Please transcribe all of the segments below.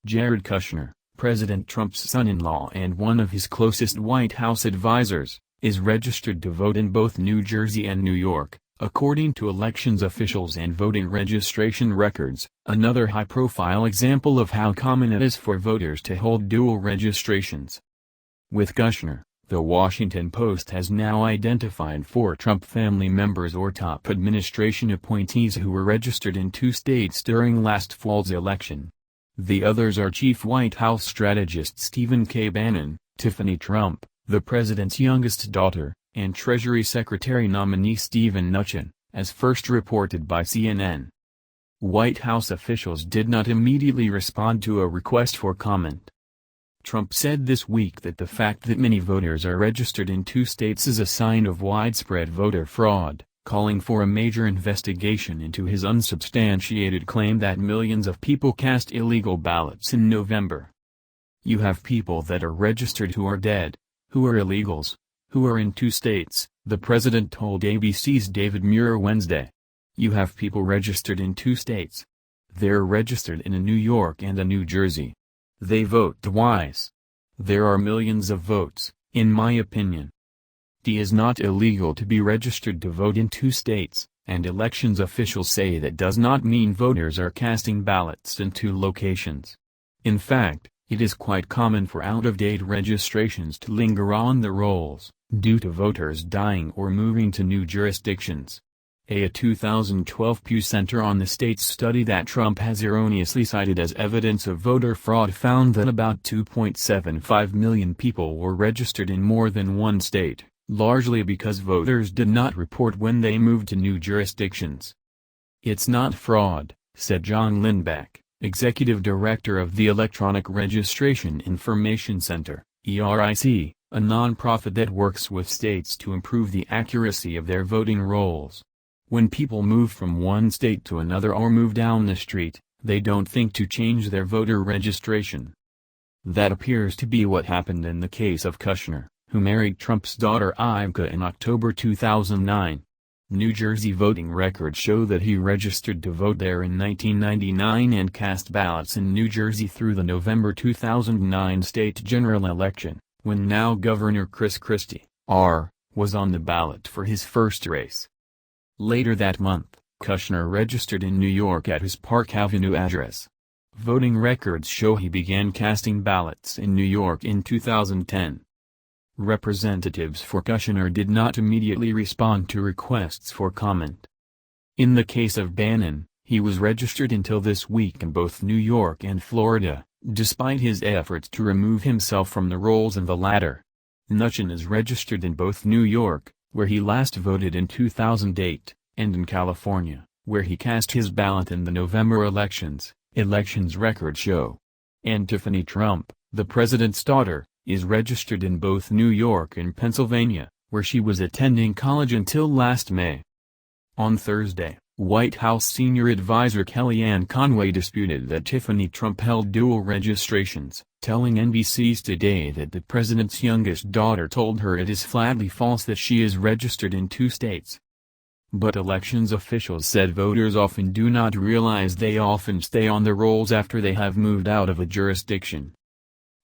Jared Kushner, President Trump's son-in-law and one of his closest White House advisors, is registered to vote in both New Jersey and New York, according to elections officials and voting registration records, another high-profile example of how common it is for voters to hold dual registrations. With Kushner, The Washington Post has now identified 4 Trump family members or top administration appointees who were registered in 2 states during last fall's election. The others are Chief White House strategist Stephen K. Bannon, Tiffany Trump, the president's youngest daughter, and Treasury Secretary nominee Steven Mnuchin, as first reported by CNN. White House officials did not immediately respond to a request for comment. Trump said this week that the fact that many voters are registered in 2 states is a sign of widespread voter fraud, calling for a major investigation into his unsubstantiated claim that millions of people cast illegal ballots in November. "You have people that are registered who are dead, who are illegals, who are in 2 states, the president told ABC's David Muir Wednesday. You have people registered in 2 states. They're registered in a New York and a New Jersey. They vote twice. There are millions of votes, in my opinion. It is not illegal to be registered to vote in 2 states, and elections officials say that does not mean voters are casting ballots in 2 locations. In fact, it is quite common for out-of-date registrations to linger on the rolls, due to voters dying or moving to new jurisdictions. A 2012 Pew Center on the States study that Trump has erroneously cited as evidence of voter fraud found that about 2.75 million people were registered in more than one state, largely because voters did not report when they moved to new jurisdictions. "It's not fraud," said John Lindbeck, executive director of the Electronic Registration Information Center, ERIC, a nonprofit that works with states to improve the accuracy of their voting rolls. When people move from one state to another or move down the street, they don't think to change their voter registration. That appears to be what happened in the case of Kushner, who married Trump's daughter Ivanka in October 2009. New Jersey voting records show that he registered to vote there in 1999 and cast ballots in New Jersey through the November 2009 state general election, when now Governor Chris Christie, was on the ballot for his first race. Later that month, Kushner registered in New York at his Park Avenue address. Voting records show he began casting ballots in New York in 2010. Representatives for Kushner did not immediately respond to requests for comment. In the case of Bannon, he was registered until this week in both New York and Florida, despite his efforts to remove himself from the rolls in the latter. Mnuchin is registered in both New York, where he last voted in 2008, and in California, where he cast his ballot in the November elections, elections records show. And Tiffany Trump, the president's daughter, is registered in both New York and Pennsylvania, where she was attending college until last May. On Thursday, White House senior advisor Kellyanne Conway disputed that Tiffany Trump held dual registrations, telling NBC's Today that the president's youngest daughter told her it is flatly false that she is registered in 2 states. But elections officials said voters often do not realize they often stay on the rolls after they have moved out of a jurisdiction.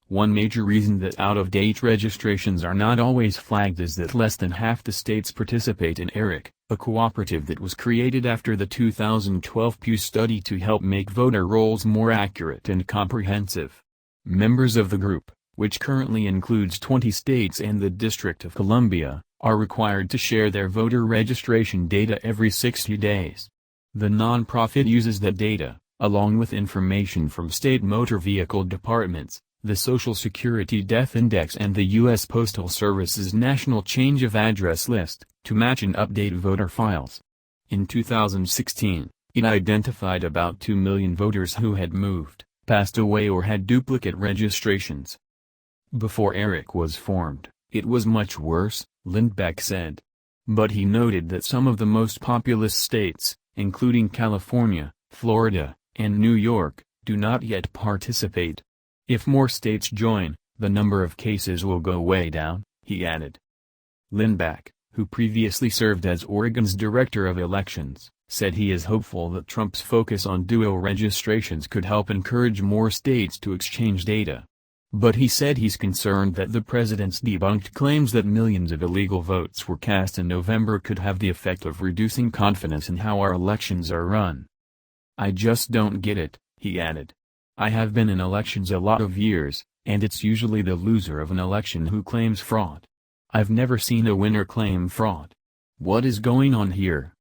One major reason that out-of-date registrations are not always flagged is that less than half the states participate in ERIC, a cooperative that was created after the 2012 Pew study to help make voter rolls more accurate and comprehensive. Members of the group, which currently includes 20 states and the District of Columbia, are required to share their voter registration data every 60 days. The nonprofit uses that data, along with information from state motor vehicle departments, the Social Security Death Index and the U.S. Postal Service's National Change of Address List, to match and update voter files. In 2016, it identified about 2 million voters who had moved, passed away or had duplicate registrations. Before ERIC was formed, it was much worse, Lindbeck said. But he noted that some of the most populous states, including California, Florida, and New York, do not yet participate. If more states join, the number of cases will go way down, he added. Lindback, who previously served as Oregon's Director of Elections, said he is hopeful that Trump's focus on dual registrations could help encourage more states to exchange data. But he said he's concerned that the president's debunked claims that millions of illegal votes were cast in November could have the effect of reducing confidence in how our elections are run. "I just don't get it," he added. "I have been in elections a lot of years, and it's usually the loser of an election who claims fraud. I've never seen a winner claim fraud. What is going on here?"